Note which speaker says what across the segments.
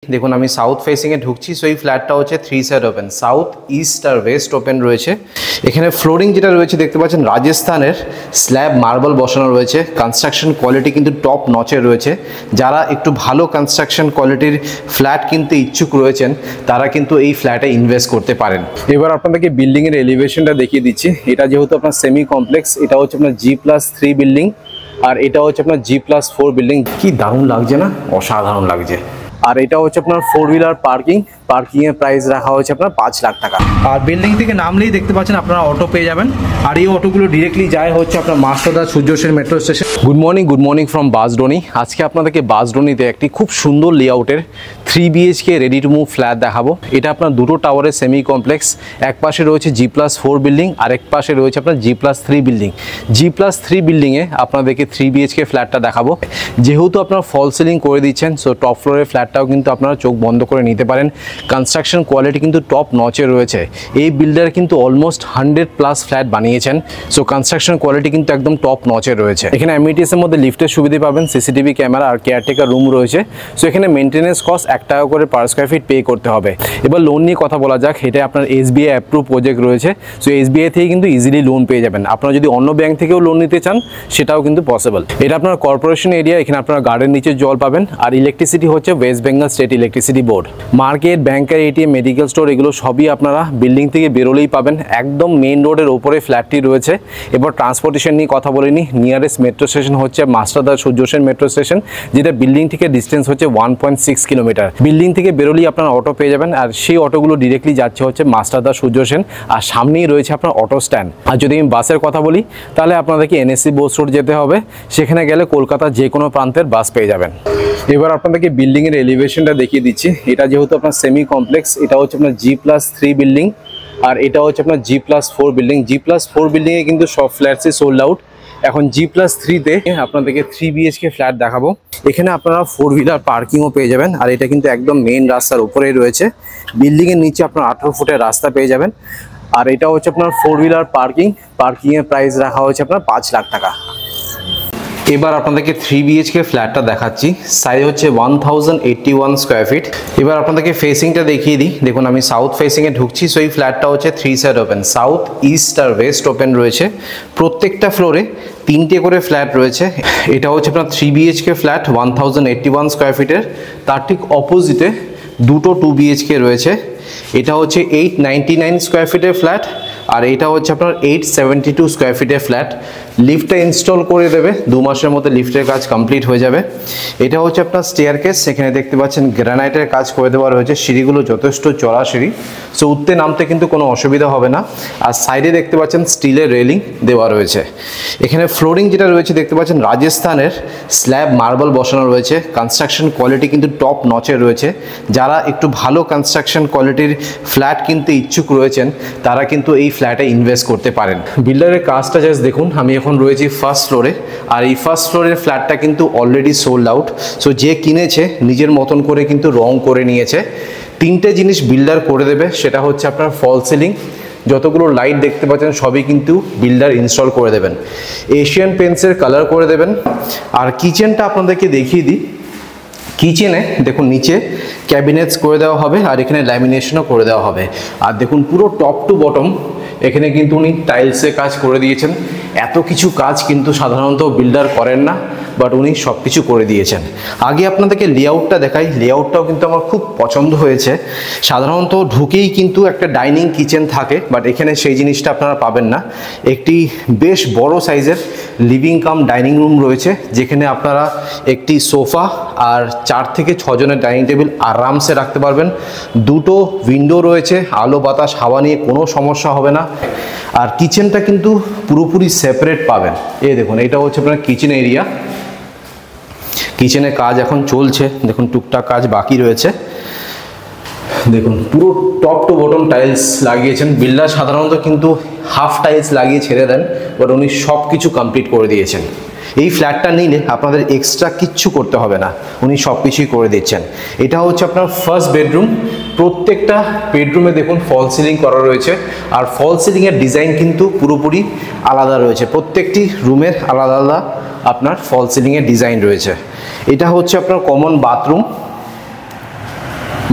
Speaker 1: দেখুন আমি সাউথ ফেসিংয়ে ঢুকছি। সো এই ফ্ল্যাটটা হচ্ছে 3 সাইড ওপেন, সাউথ ইস্ট আর ওয়েস্ট ওপেন রয়েছে। এখানে ফ্লোরিং যেটা রয়েছে দেখতে পাচ্ছেন রাজস্থানের স্ল্যাব মার্বেল বসানো রয়েছে। কনস্ট্রাকশন কোয়ালিটি কিন্তু টপ নচের রয়েছে। যারা একটু ভালো কনস্ট্রাকশন কোয়ালিটির ফ্ল্যাট কিনতে ইচ্ছুক রয়েছেন তারা কিন্তু এই ফ্ল্যাটে ইনভেস্ট করতে পারেন। এবার আপনাদেরকে বিল্ডিংয়ের এলিভেশনটা দেখিয়ে দিচ্ছি। এটা যেহেতু আপনার সেমি কমপ্লেক্স, এটা হচ্ছে আপনার G+3 বিল্ডিং আর এটা হচ্ছে আপনার G+4 বিল্ডিং। কি দারুণ লাগছে না, অসাধারণ লাগছে। আর এটা হচ্ছে আপনার 4 হুইলার পার্কিং এর প্রাইস রাখা হয়েছে আপনার 5 লাখ টাকা। আর বিল্ডিং থেকে নামলেই দেখতে পাচ্ছেন আপনারা অটো পেয়ে যাবেন। আর এই অটোগুলো ডিরেক্টলি যায় হচ্ছে আপনার Masterda Surya Sen metro station. Good morning from Bansdroni. আজকে আপনাদেরকে বাসডনিতে একটি খুব সুন্দর লেআউটের 3 BHK ready to move flat দেখাবো। এটা আপনার দুটো টাওয়ারের সেমি কমপ্লেক্স, এক পাশে রয়েছে G+4 বিল্ডিং আর এক পাশে রয়েছে আপনার G+3 বিল্ডিং। G+3 বিল্ডিংয়ে আপনাদেরকে 3 BHK ফ্ল্যাটটা দেখাবো। যেহেতু আপনার ফল সিলিং করে দিচ্ছেন, সো টপ ফ্লোরের ফ্ল্যাটটাও কিন্তু আপনারা চোখ বন্ধ করে নিতে পারেন। কনস্ট্রাকশন কোয়ালিটি কিন্তু টপ নচে রয়েছে। এই বিল্ডার কিন্তু অলমোস্ট 100+ ফ্ল্যাট বানিয়েছেন। সো কনস্ট্রাকশন কোয়ালিটি কিন্তু একদম টপ নচে রয়েছে। এখানে অ্যামিনিটিসের মধ্যে লিফটের সুবিধা পাবেন, সিসিটিভি ক্যামেরা আর কেয়ারটেকার রুম রয়েছে। সো এখানে মেনটেন্যান্স কস্ট 1 টাকা করে পার স্কয়ার ফিট পে করতে হবে। এবার লোন নিয়ে কথা বলা যাক। এটা আপনার SBI অ্যাপ্রুভ প্রজেক্ট রয়েছে। সো SBI থেকে কিন্তু ইজিলি লোন পেয়ে যাবেন। আপনারা যদি অন্য ব্যাংক থেকেও লোন নিতে চান সেটাও কিন্তু পসিবল। এটা আপনার কর্পোরেশন এরিয়া, এখানে আপনারা গার্ডের নিচে জল পাবেন। আর ইলেকট্রিসিটি হচ্ছে West Bengal state electricity board. Market, ব্যাংকের ATM, মেডিকেল স্টোর এগুলো সবই আপনারা বিল্ডিং থেকে বেরোলেই পাবেন। একদম মেইন রোডের ওপরে ফ্ল্যাটটি রয়েছে। এবার ট্রান্সপোর্টেশন নিয়ে কথা বলিনি। নিয়ারেস্ট মেট্রো স্টেশন হচ্ছে মাস্টারদা সূর্য সেন মেট্রো স্টেশন, যেটা বিল্ডিং থেকে ডিস্টেন্স হচ্ছে 1.6 কিলোমিটার। বিল্ডিং থেকে বেরোলেই আপনারা অটো পেয়ে যাবেন। আর সেই অটোগুলো ডিরেক্টলি যাচ্ছে হচ্ছে মাস্টারদা সূর্য সেন, আর সামনেই রয়েছে আপনার অটো স্ট্যান্ড। আর যদি আমি বাসের কথা বলি তাহলে আপনাদেরকে NSC বোস রোড যেতে হবে। সেখানে গেলে কলকাতার যে কোনো প্রান্তের বাস পেয়ে যাবেন। এবার আপনাদেরকে বিল্ডিংয়ের এলিভেশনটা দেখিয়ে দিচ্ছি। এটা যেহেতু আপনার সেমি কমপ্লেক্স, এটা হচ্ছে আপনার G+3 বিল্ডিং আর এটা হচ্ছে আপনার G+4 বিল্ডিং। G+4 বিল্ডিংয়ে কিন্তু সব ফ্ল্যাটসই সোল্ড আউট। এখন G+3-তে আপনাদেরকে 3 BHK ফ্ল্যাট দেখাবো। এখানে আপনারা 4 হুইলার পার্কিংও পেয়ে যাবেন। আর এটা কিন্তু একদম মেইন রাস্তার উপরেই রয়েছে। বিল্ডিংয়ের নিচে আপনার 18 ফুটের রাস্তা পেয়ে যাবেন। আর এটা হচ্ছে আপনার 4 হুইলার পার্কিংয়ের প্রাইস রাখা হয়েছে আপনার 5 লাখ টাকা। এবার আপনাদেরকে 3 BHK ফ্ল্যাটটা দেখাচ্ছি। সাইজ হচ্ছে 1081 স্কোয়ার ফিট। এবার আপনাদেরকে ফেসিংটা দেখিয়ে দিই। দেখুন আমি সাউথ ফেসিংয়ে ঢুকছি। সো এই ফ্ল্যাটটা হচ্ছে 3 সাইড ওপেন, সাউথ ইস্ট আর ওয়েস্ট ওপেন রয়েছে। প্রত্যেকটা ফ্লোরে 3টে করে ফ্ল্যাট রয়েছে। এটা হচ্ছে আপনার 3 BHK ফ্ল্যাট 1081 স্কোয়ার ফিটের। তার ঠিক অপোজিটে দুটো 2 BHK রয়েছে। এটা হচ্ছে 899 স্কোয়ার ফিটের ফ্ল্যাট আর এটা হচ্ছে আপনার 872 স্কোয়ার ফিটের ফ্ল্যাট। লিফটটা ইনস্টল করে দেবে, 2 মাসের মধ্যে লিফটের কাজ কমপ্লিট হয়ে যাবে। এটা হচ্ছে আপনার স্টেয়ারকেস, সেখানে দেখতে পাচ্ছেন গ্রানাইটের কাজ করে দেওয়া রয়েছে। সিঁড়িগুলো যথেষ্ট চড়া সিঁড়ি, সো উঠতে নামতে কিন্তু কোনো অসুবিধা হবে না। আর সাইডে দেখতে পাচ্ছেন স্টিলের রেলিং দেওয়া রয়েছে। এখানে ফ্লোরিং যেটা রয়েছে দেখতে পাচ্ছেন রাজস্থানের স্ল্যাব মার্বেল বসানো রয়েছে। কনস্ট্রাকশন কোয়ালিটি কিন্তু টপ নচের রয়েছে। যারা একটু ভালো কনস্ট্রাকশন কোয়ালিটির ফ্ল্যাট কিনতে ইচ্ছুক রয়েছেন তারা কিন্তু এই ফ্ল্যাটে ইনভেস্ট করতে পারেন। বিল্ডারের কাজটা জাস্ট দেখুন। আমি এখন রয়েছি ফার্স্ট ফ্লোরে আর এই ফার্স্ট ফ্লোরের ফ্ল্যাটটা কিন্তু অলরেডি সোল্ড আউট। সো যে কিনেছে নিজের মতন করে কিন্তু রং করে নিয়েছে। 3টে জিনিস বিল্ডার করে দেবে, সেটা হচ্ছে আপনার ফল সিলিং, যতগুলো লাইট দেখতে পাচ্ছেন সবই কিন্তু বিল্ডার ইনস্টল করে দেবেন। এশিয়ান পেন্টসের কালার করে দেবেন। আর কিচেনটা আপনাদেরকে দেখিয়ে দিই। কিচেনে দেখুন নিচে ক্যাবিনেটস করে দেওয়া হবে আর এখানে ল্যামিনেশনও করে দেওয়া হবে। আর দেখুন পুরো টপ টু বটম এখানে কিন্তু উনি টাইলসের কাজ করে দিয়েছেন। এত কিছু কাজ কিন্তু সাধারণত বিল্ডার করেন না, বাট উনি সব কিছু করে দিয়েছেন। আগে আপনাদেরকে লেআউটটা দেখাই। লেআউটটাও কিন্তু আমার খুব পছন্দ হয়েছে। সাধারণত ঢুকেই কিন্তু একটা ডাইনিং কিচেন থাকে, বাট এখানে সেই জিনিসটা আপনারা পাবেন না। একটি বেশ বড় সাইজের লিভিং কাম ডাইনিং রুম রয়েছে, যেখানে আপনারা একটি সোফা আর 4 থেকে 6 জনের ডাইনিং টেবিল আরামসে রাখতে পারবেন। দুটো উইন্ডো রয়েছে, আলো বাতাস হাওয়া নিয়ে কোনো সমস্যা হবে না। আর কিচেনটা কিন্তু পুরোপুরি সেপারেট পাবেন। এই দেখুন, এটা হচ্ছে আপনার কিচেন এরিয়া। কিচেনের কাজ এখন চলছে, দেখুন টুকটাক কাজ বাকি রয়েছে। দেখুন পুরো টপ টু বটম টাইলস লাগিয়েছেন। বিল্ডার সাধারণত কিন্তু হাফ টাইলস লাগিয়ে ছেড়ে দেন, বাট উনি সব কিছু কমপ্লিট করে দিয়েছেন। এই ফ্ল্যাটটা নিলে আপনাদের এক্সট্রা কিচ্ছু করতে হবে না, উনি সব কিছুই করে দিচ্ছেন। এটা হচ্ছে আপনার ফার্স্ট বেডরুম। প্রত্যেকটা বেডরুমে দেখুন ফল সিলিং করা রয়েছে। আর ফল সিলিংয়ের ডিজাইন কিন্তু পুরোপুরি আলাদা রয়েছে। প্রত্যেকটি রুমের আলাদা আলাদা আপনার ফল সিলিংয়ের ডিজাইন রয়েছে। এটা হচ্ছে আপনার কমন বাথরুম।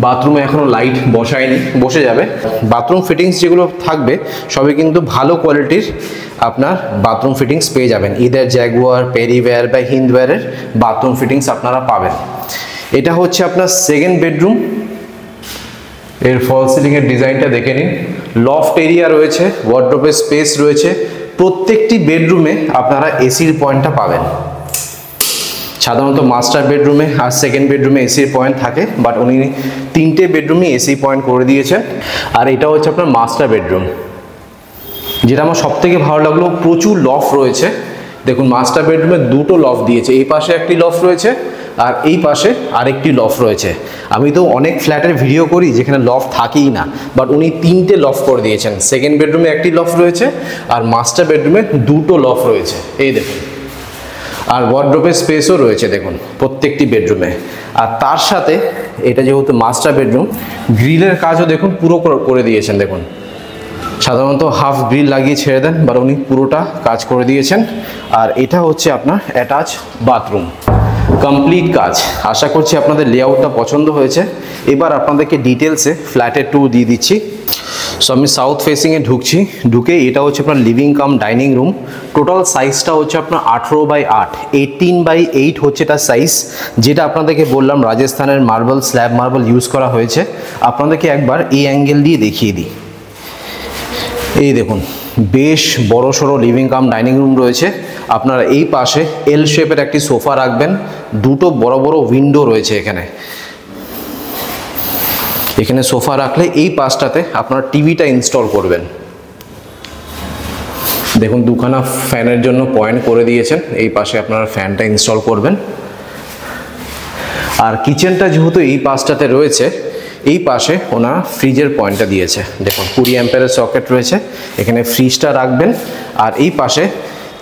Speaker 1: বাথরুমে এখনও লাইট বসায়নি, বসে যাবে। বাথরুম ফিটিংস যেগুলো থাকবে সবই কিন্তু ভালো কোয়ালিটির আপনার বাথরুম ফিটিংস পেয়ে যাবেন। ইদার জ্যাগুয়ার, পেরিওয়্যার বা হিন্দওয়্যারের বাথরুম ফিটিংস আপনারা পাবেন। এটা হচ্ছে আপনার সেকেন্ড বেডরুম। এর ফল সিলিংয়ের ডিজাইনটা দেখে নিন। লফট এরিয়া রয়েছে, ওয়ার্ডরোবের স্পেস রয়েছে। প্রত্যেকটি বেডরুমে আপনারা এসির পয়েন্টটা পাবেন। সাধারণত মাস্টার বেডরুমে আর সেকেন্ড বেডরুমে এসির পয়েন্ট থাকে, বাট উনি 3টে বেডরুমে এসি পয়েন্ট করে দিয়েছেন। আর এটা হচ্ছে আপনার মাস্টার বেডরুম। যেটা আমার সব থেকে ভালো লাগলো, প্রচুর লফট রয়েছে। দেখুন মাস্টার বেডরুমে 2টো লফট দিয়েছে, এই পাশে একটি লফট রয়েছে আর এই পাশে আরেকটি লফট রয়েছে। আমি তো অনেক ফ্ল্যাটের ভিডিও করি যেখানে লফট থাকেই না, বাট উনি 3টে লফট করে দিয়েছেন। সেকেন্ড বেডরুমে একটি লফট রয়েছে আর মাস্টার বেডরুমে 2টো লফট রয়েছে, এই দেখুন। আর ওয়ার্ডরোবের স্পেসও রয়েছে দেখুন প্রত্যেকটি বেডরুমে। আর তার সাথে এটা যেহেতু মাস্টার বেডরুম, গ্রিলের কাজও দেখুন পুরো করে দিয়েছেন। দেখুন সাধারণত হাফ গ্রিল লাগিয়ে ছেড়ে দেন, বা উনি পুরোটা কাজ করে দিয়েছেন। আর এটা হচ্ছে আপনার অ্যাটাচ বাথরুম, কমপ্লিট কাজ। আশা করছি আপনাদের লেআউটটা পছন্দ হয়েছে। এবার আপনাদেরকে ডিটেলসে ফ্ল্যাটের ট্যুর দিয়ে দিচ্ছি। সো আমি সাউথ ফেসিংয়ে ঢুকছি। ঢুকে এটা হচ্ছে আপনার living cum dining room. Total সাইজটা হচ্ছে আপনার 18x8, 18x8 হচ্ছে তার সাইজ। যেটা আপনাদেরকে বললাম রাজস্থানের মার্বেল, স্ল্যাব মার্বেল ইউজ করা হয়েছে। আপনাদেরকে একবার এই অ্যাঙ্গেল দিয়ে দেখিয়ে দিই। এই দেখুন বেশ বড় সড়ো লিভিং কাম ডাইনিং রুম রয়েছে। আপনারা এই পাশে এল শেপের একটি সোফা রাখবেন। 2টো বড় বড় উইন্ডো রয়েছে এখানে। এখানে সোফা রাখলে এই পাশটাতে আপনারা টিভিটা ইনস্টল করবেন। দেখুন 2খানা ফ্যানের জন্য পয়েন্ট করে দিয়েছেন, এই পাশে আপনারা ফ্যানটা ইনস্টল করবেন। আর কিচেনটা যেহেতু এই পাশটাতে রয়েছে, এই পাশে ওনারা ফ্রিজের পয়েন্টটা দিয়েছে। দেখুন 20 অ্যাম্পিয়ারের সকেট রয়েছে, এখানে ফ্রিজটা রাখবেন। আর এই পাশে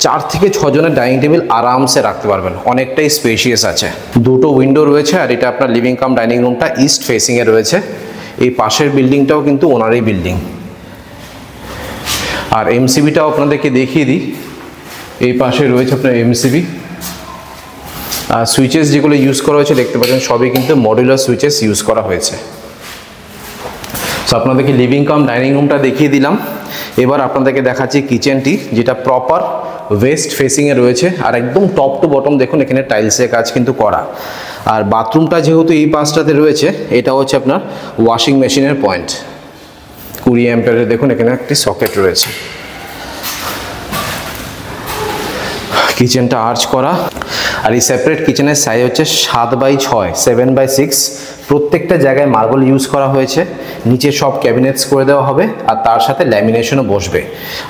Speaker 1: 4 থেকে 6 জনের ডাইনিং টেবিল আরামসে রাখতে পারবেন, অনেকটাই স্পেশিয়াস আছে। 2টো উইন্ডো রয়েছে। আর এটা আপনার লিভিং কাম ডাইনিং রুমটা ইস্ট ফেসিংয়ে রয়েছে। এই পাশের বিল্ডিংটাও কিন্তু ওনারই বিল্ডিং। আর এমসিবিটাও আপনাদেরকে দেখিয়ে দিই। এই পাশে রয়েছে আপনার এমসিবি। আর সুইচেস যেগুলো ইউজ করা হয়েছে দেখতে পাচ্ছেন সবই কিন্তু মডুলার সুইচেস ইউজ করা হয়েছে। সো আপনাদেরকে লিভিং কাম ডাইনিং রুমটা দেখিয়ে দিলাম। এবার আপনাদেরকে দেখাচ্ছি কিচেনটি, যেটা প্রপার ওয়েস্ট ফেসিংয়ে রয়েছে। আর একদম টপ টু বটম দেখুন এখানে টাইলসের কাজ কিন্তু করা। আর বাথরুমটা যেহেতু এই পাশটাতে রয়েছে, এটা হচ্ছে আপনার ওয়াশিং মেশিনের পয়েন্ট। 20 অ্যাম্পিয়ারের দেখুন এখানে একটি সকেট রয়েছে। কিচেনটা আর্চ করা। আর এই সেপারেট কিচেনের সাইজ হচ্ছে 7x6, 7x6। প্রত্যেকটা জায়গায় মার্বেল ইউজ করা হয়েছে। নিচে সব ক্যাবিনেটস করে দেওয়া হবে, আর তার সাথে ল্যামিনেশনও বসবে।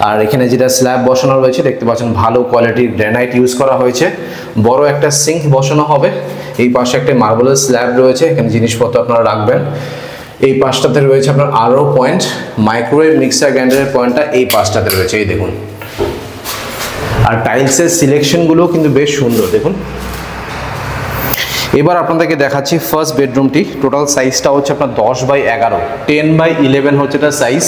Speaker 1: আর এখানে যেটা স্ল্যাব বসানো রয়েছে দেখতে পাচ্ছেন ভালো কোয়ালিটির গ্রানাইট ইউজ করা হয়েছে। বড় একটা সিঙ্ক বসানো হবে। এই পাশে একটা মার্বেলের স্ল্যাব রয়েছে, এখানে জিনিসপত্র আপনারা রাখবেন। এই পাশটাতে রয়েছে আপনার আরও পয়েন্ট, মাইক্রোওয়েভ মিক্সার গ্রাইন্ডারের পয়েন্টটা এই পাশটাতে রয়েছে, এই দেখুন। আর টাইলসের সিলেকশনগুলো কিন্তু বেশ সুন্দর দেখুন। এবার আপনাদেরকে দেখাচ্ছি ফার্স্ট বেডরুমটি। টোটাল সাইজটা হচ্ছে আপনার 10x11, 10x11 হচ্ছে তার সাইজ।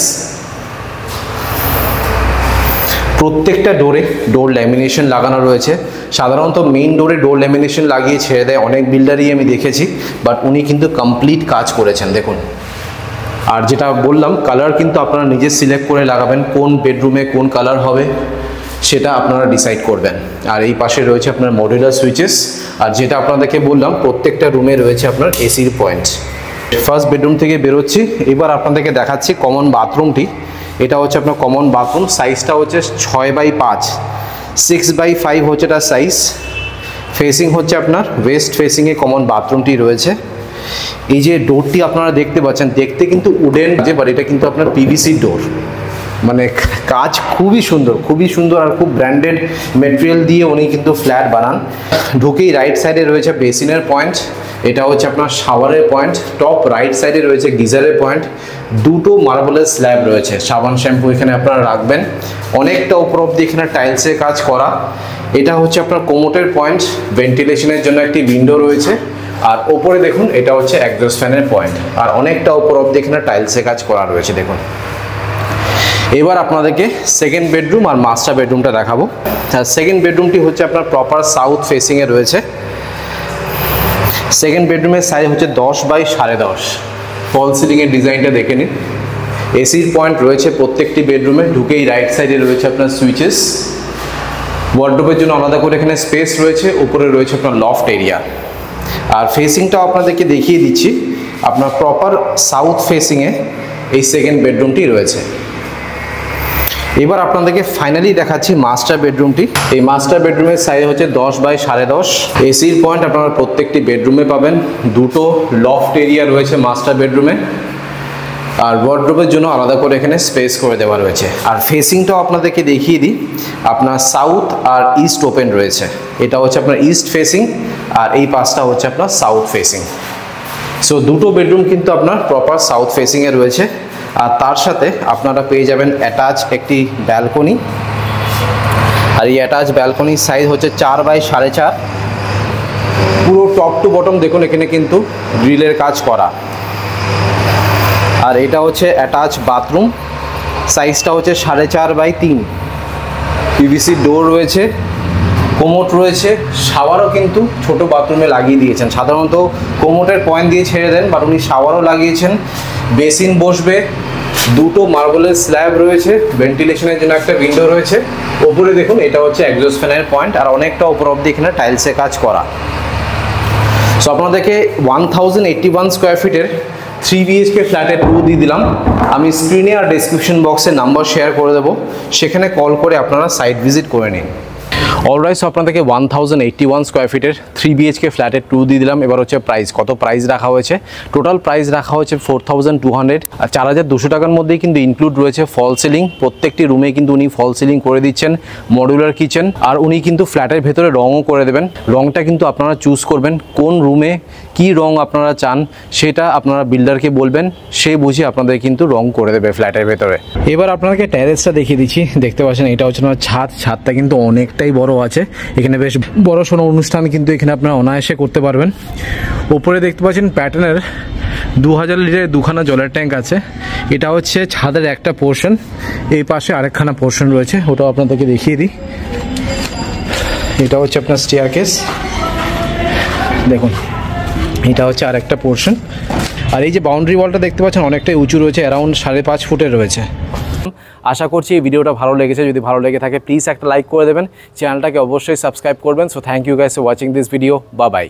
Speaker 1: প্রত্যেকটা ডোরে ডোর ল্যামিনেশন লাগানো রয়েছে। সাধারণত মেইন ডোরে ডোর ল্যামিনেশন লাগিয়ে ছেড়ে দেয় অনেক বিল্ডারই আমি দেখেছি, বাট উনি কিন্তু কমপ্লিট কাজ করেছেন দেখুন। আর যেটা বললাম কালার কিন্তু আপনারা নিজে সিলেক্ট করে লাগাবেন, কোন বেডরুমে কোন কালার হবে সেটা আপনারা ডিসাইড করবেন। আর এই পাশে রয়েছে আপনার মডুলার সুইচেস। আর যেটা আপনাদেরকে বললাম প্রত্যেকটা রুমে রয়েছে আপনার এসির পয়েন্ট। ফার্স্ট বেডরুম থেকে বেরোচ্ছি। এবার আপনাদেরকে দেখাচ্ছি কমন বাথরুমটি। এটা হচ্ছে আপনার কমন বাথরুম। সাইজটা হচ্ছে 6x5, 6x5 হচ্ছে তার সাইজ। ফেসিং হচ্ছে আপনার ওয়েস্ট ফেসিংয়ে কমন বাথরুমটি রয়েছে। এই যে ডোরটি আপনারা দেখতে পাচ্ছেন, দেখতে কিন্তু উডেন, বাট এটা কিন্তু আপনার পিভিসি ডোর। মানে কাজ খুবই সুন্দর আর খুব ব্র্যান্ডেড মেটেরিয়াল দিয়ে উনি কিন্তু ফ্ল্যাট বানান। ঢুকেই রাইট সাইডে রয়েছে বেসিনের পয়েন্ট। এটা হচ্ছে আপনার শাওয়ারের পয়েন্ট। টপ রাইট সাইডে রয়েছে গিজারের পয়েন্ট। 2টো মার্বেলের স্ল্যাব রয়েছে। সাবান শ্যাম্পু এখানে আপনারা রাখবেন। অনেকটা উপর অব্দি এখানে টাইলসের কাজ করা। এটা হচ্ছে আপনার কোমোটের পয়েন্ট। ভেন্টিলেশনের জন্য একটি উইন্ডো রয়েছে। আর ওপরে দেখুন এটা হচ্ছে এক্সস্ট ফ্যানের পয়েন্ট। আর অনেকটা উপর অব্দি এখানে টাইলসের কাজ করা রয়েছে দেখুন। এবার আপনাদেরকে সেকেন্ড বেডরুম আর মাস্টার বেডরুমটা দেখাবো। সেকেন্ড বেডরুমটি হচ্ছে আপনার প্রপার সাউথ ফেসিংয়ে রয়েছে। সেকেন্ড বেডরুমের সাইজ হচ্ছে 10x10.5। ফল সিলিংয়ের ডিজাইনটা দেখে নিন। এসির পয়েন্ট রয়েছে প্রত্যেকটি বেডরুমে, ঢুকেই রাইট সাইডে রয়েছে আপনার সুইচেস। ওয়ার্ডরোবের জন্য আলাদা করে এখানে স্পেস রয়েছে, উপরে রয়েছে আপনার লফট এরিয়া। আর ফেসিংটাও আপনাদেরকে দেখিয়ে দিচ্ছি, আপনার প্রপার সাউথ ফেসিংয়ে এই সেকেন্ড বেডরুমটি রয়েছে। এবার আপনাদেরকে ফাইনালি দেখাচ্ছি মাস্টার বেডরুমটি। এই মাস্টার বেডরুমের সাইজ হচ্ছে 10 বাই 10.5। এসির পয়েন্ট আপনারা প্রত্যেকটি বেডরুমে পাবেন, দুটো লফট এরিয়া রয়েছে মাস্টার বেডরুমে, আর ওয়ার্ডরোবের জন্য আলাদা করে এখানে স্পেস করে দেওয়া রয়েছে। আর ফেসিংটাও আপনাদেরকে দেখিয়ে দিই, আপনার সাউথ আর ইস্ট ওপেন রয়েছে। এটা হচ্ছে আপনার ইস্ট ফেসিং আর এই পাশটা হচ্ছে আপনার সাউথ ফেসিং। সো দুটো বেডরুম কিন্তু আপনার প্রপার সাউথ ফেসিংয়ে রয়েছে। আর তার সাথে আপনারা পেয়ে যাবেন অ্যাটাচ একটি ব্যালকনি। আর এই অ্যাটাচ ব্যালকনির সাইজ হচ্ছে 4 বাই 4.5। পুরো টপ টু বটম দেখুন এখানে কিন্তু গ্রিলের কাজ করা। আর এটা হচ্ছে অ্যাটাচ বাথরুম, সাইজটা হচ্ছে 4.5 বাই 3। পিভিসি ডোর রয়েছে, কোমোট রয়েছে, শাওয়ারও কিন্তু ছোট বাথরুমে লাগিয়ে দিয়েছেন। সাধারণত কোমোটের পয়েন্ট দিয়ে ছেড়ে দেন, বাট উনি শাওয়ারও লাগিয়েছেন। বেসিন বসবে, দুটো মার্বেলের স্ল্যাব রয়েছে, ভেন্টিলেশনের জন্য একটা উইন্ডো রয়েছে। ওপরে দেখুন এটা হচ্ছে এক্সস্ট ফ্যানের পয়েন্ট, আর অনেকটা ওপর অব্দি এখানে টাইলসে কাজ করা। সো আপনাদেরকে 1081 স্কোয়ার ফিটের 3 BHK ফ্ল্যাটে 2 দিয়ে দিলাম। আমি স্ক্রিনে আর ডেসক্রিপশন বক্সে নাম্বার শেয়ার করে দেবো, সেখানে কল করে আপনারা সাইট ভিজিট করে নিন। অলরাইট, সো আপনাদেরকে 1081 স্কোয়ার ফিটের 3 BHK ফ্ল্যাটের 2 দিয়ে দিলাম। এবার হচ্ছে প্রাইস, কত প্রাইস রাখা হয়েছে? টোটাল প্রাইস রাখা হয়েছে 4200। আর 4200 টাকার মধ্যেই কিন্তু ইনক্লুড রয়েছে ফল সিলিং। প্রত্যেকটি রুমে কিন্তু উনি ফল সিলিং করে দিচ্ছেন, মডুলার কিচেন, আর উনি কিন্তু ফ্ল্যাটের ভেতরে রঙও করে দেবেন। রঙটা কিন্তু আপনারা চুজ করবেন, কোন রুমে কি রং আপনারা চান সেটা আপনারা বিল্ডারকে বলবেন, সে বুঝে আপনাদের কিন্তু রং করে দেবে ফ্ল্যাটের ভেতরে। এবার আপনাকে ট্যারেসটা দেখিয়ে দিচ্ছি। দেখতে পাচ্ছেন এটা হচ্ছে আমার ছাদটা কিন্তু অনেকটাই বড় আছে। এখানে বেশ বড় সড়ো অনুষ্ঠান কিন্তু এখানে আপনারা অনায়াসে করতে পারবেন। উপরে দেখতে পাচ্ছেন প্যাটার্নের 2000 লিটারের 2খানা জলের ট্যাঙ্ক আছে। এটা হচ্ছে ছাদের একটা পোর্শন, এই পাশে আরেকখানা পোর্শন রয়েছে, ওটাও আপনাদেরকে দেখিয়ে দিই। এটা হচ্ছে আপনার স্টেয়ারকেস, দেখুন এটা হচ্ছে আরেকটা পোর্শন। আর এই যে বাউন্ডারি ওয়ালটা দেখতে পাচ্ছেন অনেকটাই উঁচু রয়েছে, অ্যারাউন্ড 5.5 ফুটের রয়েছে। আশা করছি এই ভিডিওটা ভালো লেগেছে। যদি ভালো লেগে থাকে প্লিজ একটা লাইক করে দেবেন, চ্যানেলটাকে অবশ্যই সাবস্ক্রাইব করবেন। So thank you guys for watching this video. Bye by.